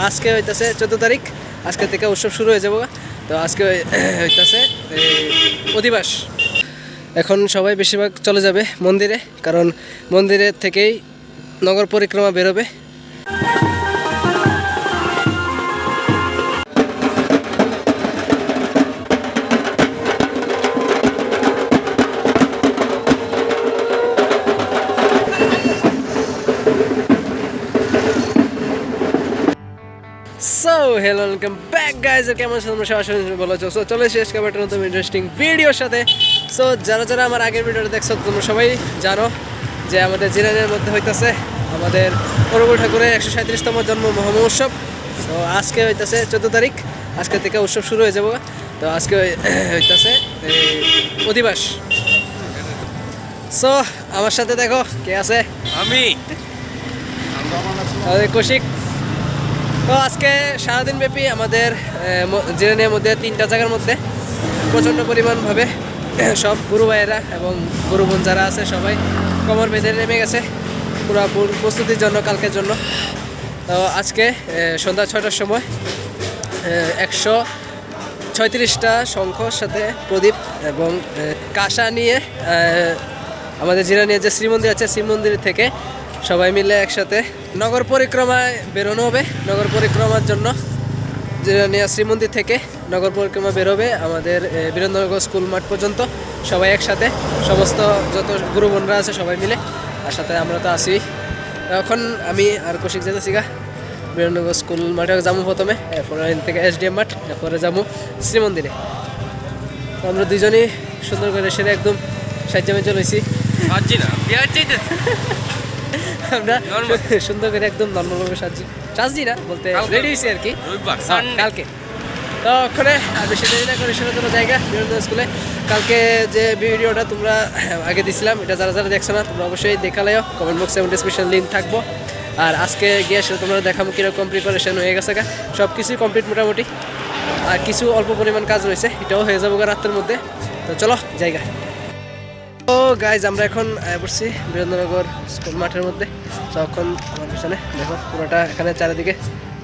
আজকে হইতেছে 14 তারিখ, আজকে থেকে উৎসব শুরু হয়ে যাবো। তো আজকে হইতেছে অধিবাস। এখন সবাই বেশিরভাগ চলে যাবে মন্দিরে, কারণ মন্দিরের থেকেই নগর পরিক্রমা বেরোবে। So hello, welcome back guys. কেমন আছো তোমরা? সবাই ভালো আছো? সো চলে এসে আজকে একটা নতুন ইন্টারেস্টিং ভিডিওর সাথে। সো যারা আমার আগের ভিডিওটা দেখছো তোমরা সবাই জানো যে আমাদের জিরানের মধ্যে হইতেছে আমাদের অনুকূল ঠাকুরের 137তম জন্ম মহোৎসব। সো আজকে হইতেছে 14 তারিখ, আজকে থেকে উৎসব শুরু হয়ে যাবো। তো আজকে হইতেছে অধিবাস। সো আমার সাথে দেখো কে আছে। আমি কৌশিক। তো আজকে সারাদিন ব্যাপী আমাদের জিরানিয়ার মধ্যে 3টা জায়গার মধ্যে প্রচণ্ড পরিমাণভাবে সব গুরু ভাইয়েরা এবং গুরু বোন যারা আছে সবাই কোমর বেঁধে নেমে গেছে পুরো প্রস্তুতির জন্য, কালকের জন্য। তো আজকে সন্ধ্যা 6টার সময় 136টা শঙ্খর সাথে প্রদীপ এবং কাঁসা নিয়ে আমাদের জিরানিয়ার যে শ্রীমন্দির আছে, শ্রীমন্দির থেকে সবাই মিলে একসাথে নগর পরিক্রমায় বেরোনো হবে। নগর পরিক্রমার জন্য জিরানিয়া শ্রীমন্দির থেকে নগর পরিক্রমা বেরোবে আমাদের বীরেন্দ্রনগর স্কুল মাঠ পর্যন্ত। সবাই একসাথে, সমস্ত যত গুরু বোনরা আছে সবাই মিলে, আর সাথে আমরা তো আসি। এখন আমি আর কৌশিক যেতেছি গা বীরেন্দ্রনগর স্কুল মাঠে যাবো প্রথমে, এরপরে থেকে SDM মাঠ, এরপরে যাবো শ্রীমন্দিরে। তো আমরা দুজনেই সুন্দর করে সেরে একদম সাজ্জামে চলেছি। আমরা সুন্দর করে একদম নর্মালভাবে সাজি না বলতে রেডি হয়েছি আর কি কালকে। তো ওখানে আর বেশি দেরি না করে সেটা জায়গা বীরেন্দ্র স্কুলে। কালকে যে ভিডিওটা তোমরা আগে দিছিলাম, এটা যারা দেখছো না তোমরা অবশ্যই দেখালেও কমেন্ট বক্সে আমাদের স্পেশাল লিঙ্ক থাকবো। আর আজকে গিয়ে সেটা তোমরা দেখাবো কীরকম প্রিপারেশন হয়ে গেছে গা। সব কিছুই কমপ্লিট মোটামুটি, আর কিছু অল্প পরিমাণ কাজ রয়েছে, এটাও হয়ে যাবো গা রাতের মধ্যে। তো চলো জায়গা। তো গাইজ আমরা এখন পড়ছি বীরেন্দ্রনগর স্কুল মাঠের মধ্যে। তখন আমার পিছনে দেখো পুরোটা এখানে চারিদিকে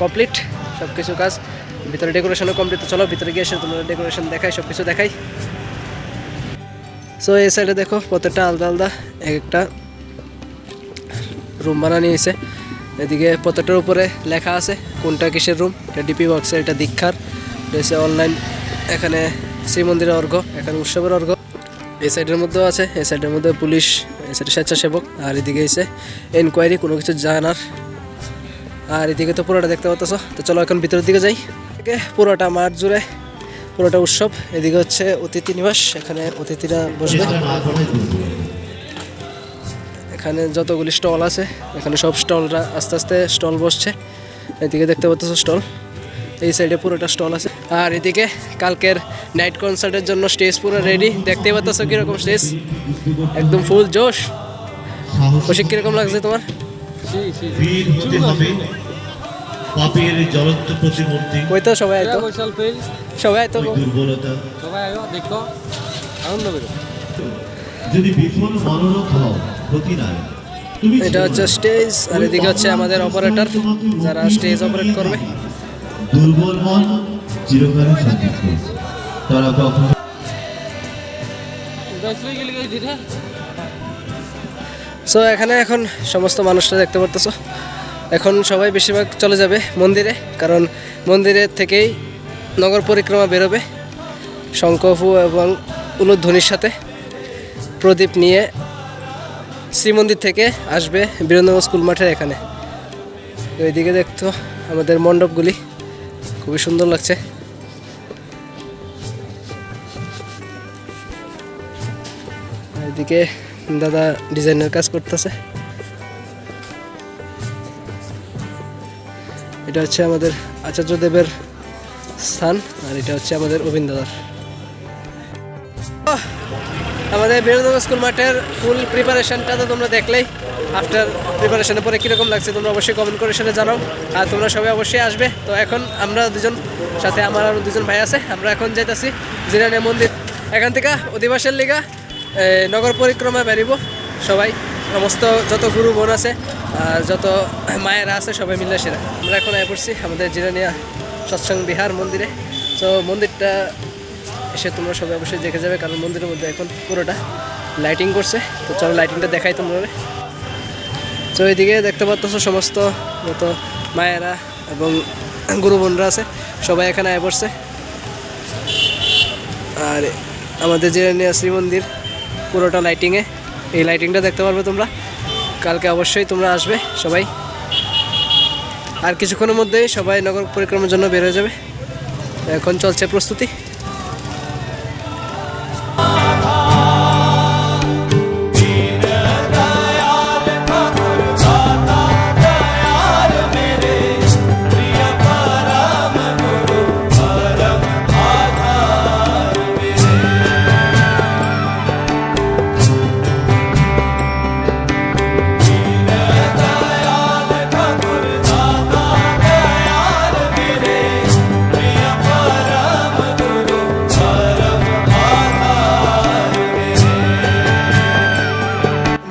কমপ্লিট সব কিছু কাজ, ভিতরে ডেকোরেশনও কমপ্লিট। তো চলো ভিতরে গিয়ে এসে তোমরা ডেকোরেশন দেখাই, সব কিছু দেখাই। সো এই সাইডে দেখো প্রত্যেকটা আলাদা আলাদা একটা রুম বানানো হয়েছে। এদিকে প্রত্যেকটার উপরে লেখা আছে কোনটা কিসের রুম। এটা ডিপি বক্সের, এটা দীক্ষার, এটা অনলাইন, এখানে শ্রীমন্দিরের অর্ঘ্য, এখানে উৎসবের অর্ঘ্য। এই সাইডের মধ্যেও আছে, এই সাইডের মধ্যে পুলিশ, এই সাইডে স্বেচ্ছাসেবক, আর এদিকে এসে এনকোয়ারি কোনো কিছু জানার। আর এদিকে তো পুরোটা দেখতে পাচ্ছ। তো চলো এখন ভিতরের দিকে যাই। পুরোটা মাঠ জুড়ে পুরোটা উৎসব। এদিকে হচ্ছে অতিথি নিবাস, এখানে অতিথিরা বসবে। এখানে যতগুলি স্টল আছে এখানে সব স্টলরা আস্তে আস্তে স্টল বসছে। এদিকে দেখতে পাচ্ছ স্টল, এই সাইডে পুরোটা স্টল আছে। আর এদিকে কালকের নাইট কনসার্টের জন্য স্টেজ পুরো রেডি। দেখতে পাচ্ছ কিরকম স্টেজ, একদম ফুল জোশ। কৌশিক কিরকম লাগছে তোমার? ওই তো সবাই আইতো, সবাই আইতো, সবাই আইও দেখো, আনন্দ করো। যদি বিফল মনোরথ হও ক্ষতি নাই। এটা হচ্ছে স্টেজ, আর এদিকে হচ্ছে আমাদের অপারেটর যারা স্টেজ অপারেট করবে। দুর্বল মন চিরকালই শান্তিতে তারা কখনো। সো এখানে এখন সমস্ত মানুষরা দেখতে পারতেছো, এখন সবাই বেশিরভাগ চলে যাবে মন্দিরে, কারণ মন্দিরের থেকেই নগর পরিক্রমা বেরোবে শঙ্খফু এবং উলুধ্বনির সাথে। প্রদীপ নিয়ে শ্রীমন্দির থেকে আসবে বীরেন্দ্রনগর স্কুল মাঠের এখানে। ওইদিকে দেখতো আমাদের মণ্ডপগুলি খুবই সুন্দর লাগছে। এদিকে দাদা ডিজাইনের কাজ করতেছে। এটা হচ্ছে আমাদের আচার্যদেবের স্থান, আর এটা হচ্ছে আমাদের অবিন দাদার। আমাদের বীরেন্দ্রনগর স্কুল মাঠের ফুল প্রিপারেশনটা তো তোমরা দেখলেই। আফটার প্রিপারেশনের পরে কীরকম লাগছে তোমরা অবশ্যই কমেন্ট করে সেটা জানাও, আর তোমরা সবাই অবশ্যই আসবে। তো এখন আমরা দুজন, সাথে আমার আরও দুজন ভাই আছে, আমরা এখন যাইতেছি জিরানিয়া মন্দির। এখান থেকে অধিবাসের লিগা নগর পরিক্রমা বেরিব সবাই, সমস্ত যত গুরু বোন আছে আর যত মায়েরা আছে সবাই মিলে সেরা। আমরা এখন আয় পড়ছি আমাদের জিরানিয়া সৎসঙ্গ বিহার মন্দিরে। তো মন্দিরটা এসে তোমরা সবাই অবশ্যই দেখে যাবে, কারণ মন্দিরের মধ্যে এখন পুরোটা লাইটিং করছে। তো চলো লাইটিংটা দেখাই তোমরা। তো এইদিকে দেখতে পাচ্ছ সমস্ত যত মায়েরা এবং গুরু বোনরা আছে সবাই এখানে আয় পড়ছে। আর আমাদের জিরানিয়া শ্রী মন্দির পুরোটা লাইটিংয়ে, এই লাইটিংটা দেখতে পারবে তোমরা। কালকে অবশ্যই তোমরা আসবে সবাই। আর কিছুক্ষণের মধ্যেই সবাই নগর পরিক্রমার জন্য বের হয়ে যাবে। এখন চলছে প্রস্তুতি।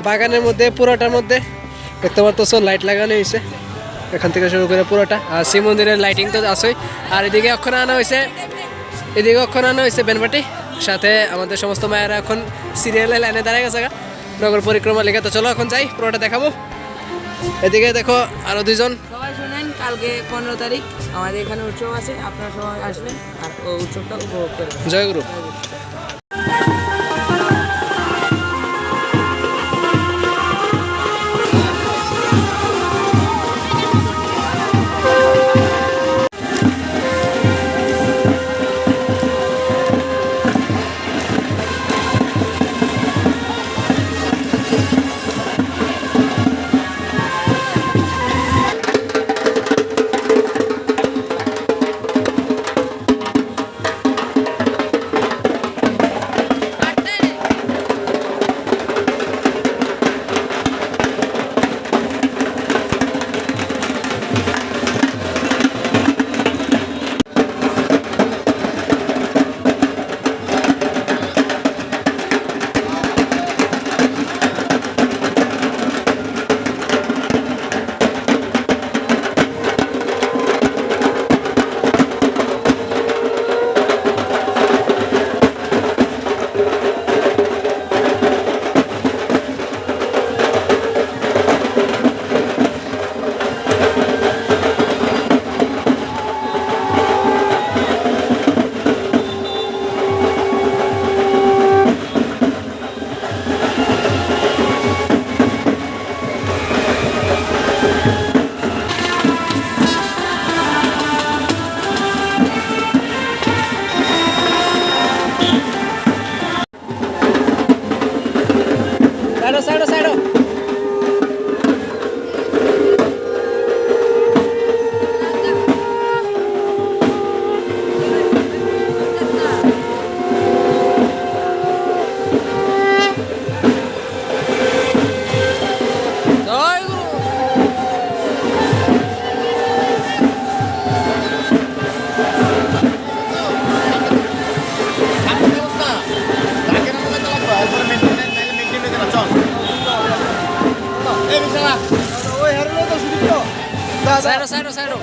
বাগানের মধ্যে পুরোটার মধ্যে দেখতে পাচ্ছ লাইট লাগানো হয়েছে এখান থেকে শুরু করে পুরোটা। আর শ্রী মন্দিরের লাইটিং তো আছেই। আর এদিকে অক্ষণ আনা হয়েছে, বেনবাটি। সাথে আমাদের সমস্ত মায়েরা এখন সিরিয়ালে লাইনে দাঁড়িয়ে গেছে নগর পরিক্রমা লেগে। তো চলো এখন যাই, পুরোটা দেখাবো। এদিকে দেখো আরো দুইজন। সবাই শুনেন, কালকে 15 তারিখ আমাদের এখানে উৎসব আছে, আপনারা সবাই আসবেন আর ওই উৎসবটা উপভোগ করবেন। জয় গুরু। সাইডো সাইডো।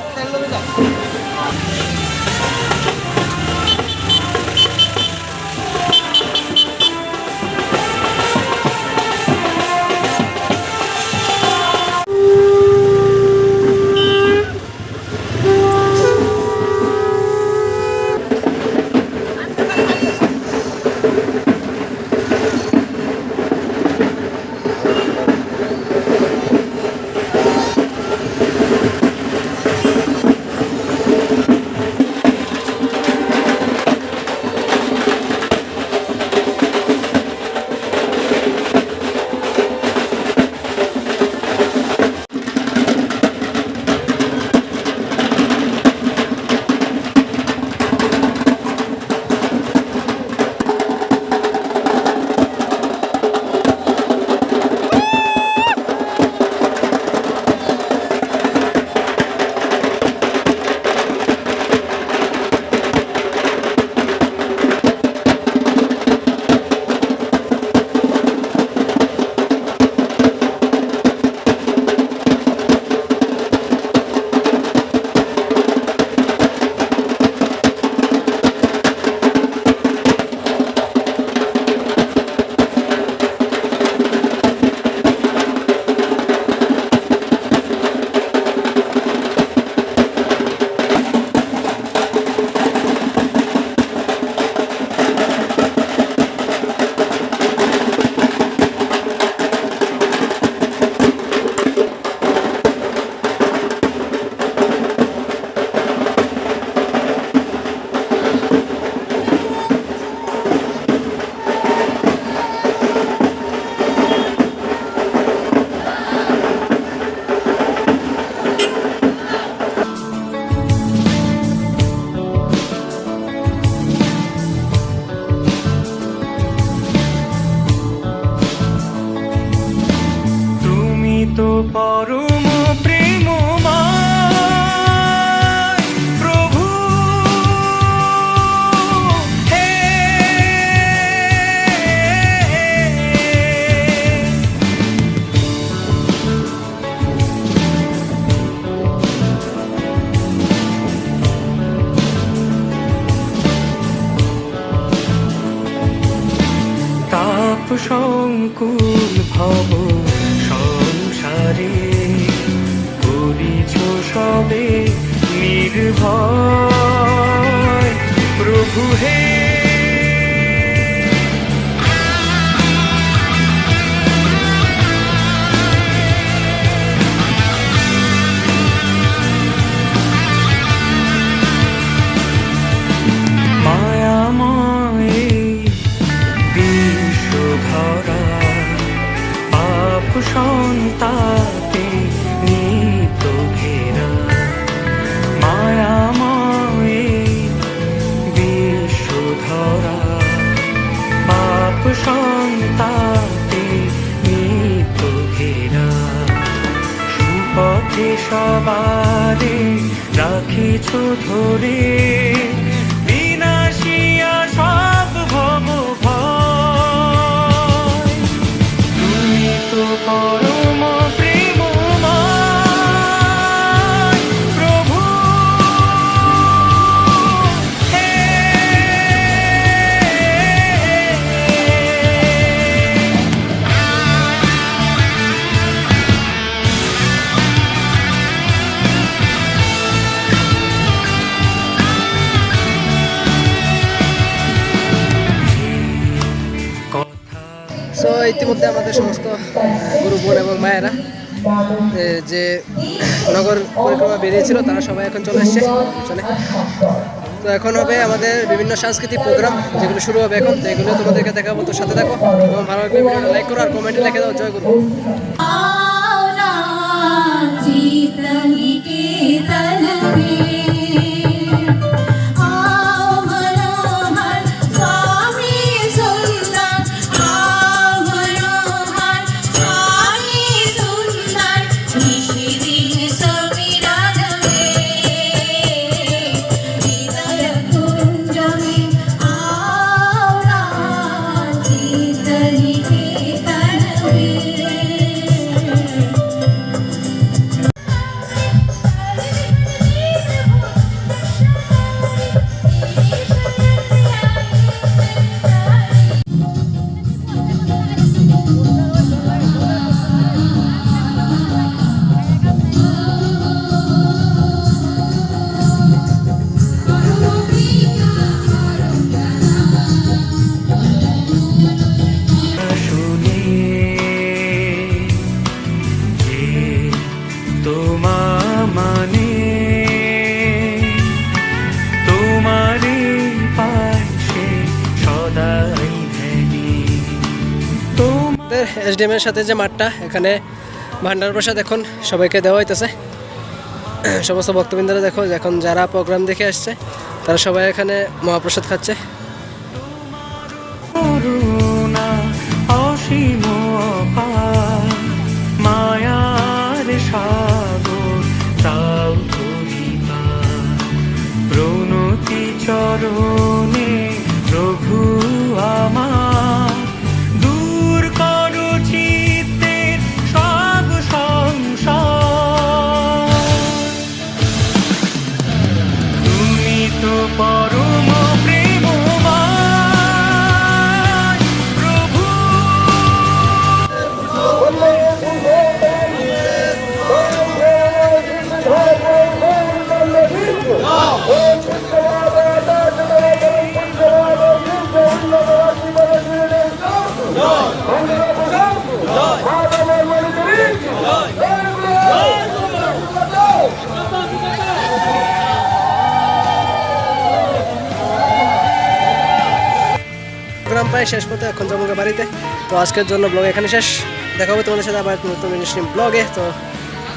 সংকুল ভব সংসারে করিছ সবে নির্ভয় প্রভু হে। মায়াময় বিশ্বধরা পাপ সন্তাপে নিত ঘেরা, মায়াময় বিশ্বধরা পাপ সন্তাপে নিত ঘেরা, সুপথে সবারে রাখিছ ধরে বিনাশিয়া সব ভব ভয়। তুমি তো পরম প্রেমময় প্রভু হে। সো ইতিমধ্যে আমাদের সমস্ত গুরু বোন এবং মায়েরা যে নগর পরিক্রমা বেরিয়েছিল তারা সবাই এখন চলে এসছে পিছনে। তো এখন হবে আমাদের বিভিন্ন সাংস্কৃতিক প্রোগ্রাম যেগুলো শুরু হবে এখন, তো এগুলো তোমাদেরকে দেখাবো। তো সাথে থাকো এবং ভালো লাগবে ভিডিওটা লাইক করো আর কমেন্টে লিখে দাও জয় গুরু। এসডিএম এর সাথে যে মাঠটা, এখানে ভান্ডার প্রসাদ এখন সবাইকে দেওয়া হইতেছে। সমস্ত ভক্তবৃন্দরা দেখো এখন যারা প্রোগ্রাম দেখে আসছে তারা সবাই এখানে মহাপ্রসাদ খাচ্ছে। অসীম মায়ার সাগর তাও ধরিবা প্রণতি চরণে প্রভু আমার, দূর করো চিত্তের সব সংশয়। তুমি তো পরম প্রেমময় প্রভু। প্রোগ্রাম প্রায় শেষ পথে, এখন জমুকে বাড়িতে। তো আজকের জন্য ব্লগ এখানে শেষ, দেখা হবে তোমাদের সাথে আবার নতুন ব্লগে। তো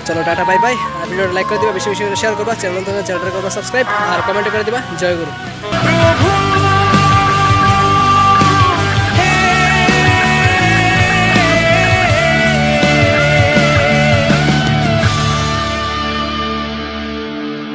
চলো টাটা বাই বাই। আর ভিডিওটা লাইক করে দিবা, বেশি বেশি করে শেয়ার করবা, চ্যানেলটা করবা সাবস্ক্রাইব আর কমেন্ট করে দিবা। জয় গুরু।